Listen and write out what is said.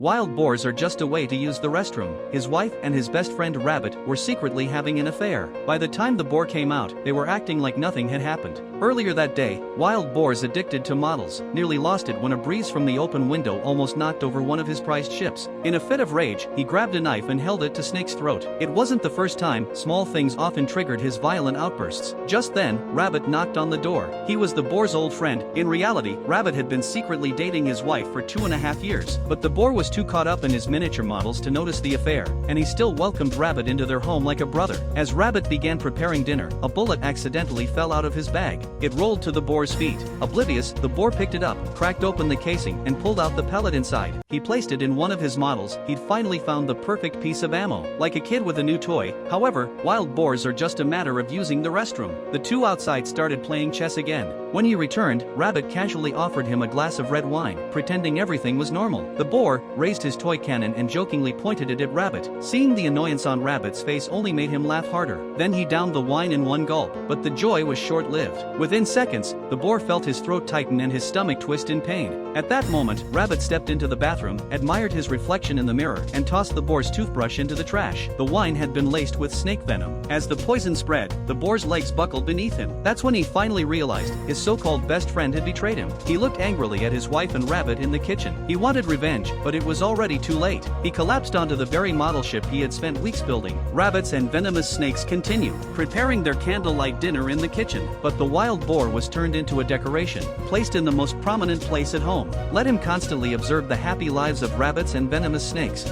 Wild boars are just a way to use the restroom. His wife and his best friend Rabbit were secretly having an affair. By the time the boar came out, they were acting like nothing had happened. Earlier that day, Wild Boar's addicted to models nearly lost it when a breeze from the open window almost knocked over one of his prized ships. In a fit of rage, he grabbed a knife and held it to Snake's throat. It wasn't the first time. Small things often triggered his violent outbursts. Just then, Rabbit knocked on the door. He was the boar's old friend. In reality, Rabbit had been secretly dating his wife for 2.5 years. But the boar was too caught up in his miniature models to notice the affair, and he still welcomed Rabbit into their home like a brother. As Rabbit began preparing dinner, a bullet accidentally fell out of his bag. It rolled to the boar's feet. Oblivious, the boar picked it up, cracked open the casing, and pulled out the pellet inside. He placed it in one of his models. He'd finally found the perfect piece of ammo, like a kid with a new toy. However, wild boars are just a matter of using the restroom. The two outside started playing chess again. When he returned, Rabbit casually offered him a glass of red wine, pretending everything was normal. The boar raised his toy cannon and jokingly pointed it at Rabbit. Seeing the annoyance on Rabbit's face only made him laugh harder. Then he downed the wine in one gulp, but the joy was short-lived. Within seconds, the boar felt his throat tighten and his stomach twist in pain. At that moment, Rabbit stepped into the bathroom, admired his reflection in the mirror, and tossed the boar's toothbrush into the trash. The wine had been laced with snake venom. As the poison spread, the boar's legs buckled beneath him. That's when he finally realized his so-called best friend had betrayed him. He looked angrily at his wife and Rabbit in the kitchen. He wanted revenge, but it was already too late. He collapsed onto the very model ship he had spent weeks building. Rabbits and venomous snakes continued, preparing their candlelight dinner in the kitchen. But the wild boar was turned into a decoration, placed in the most prominent place at home. Let him constantly observe the happy lives of rabbits and venomous snakes.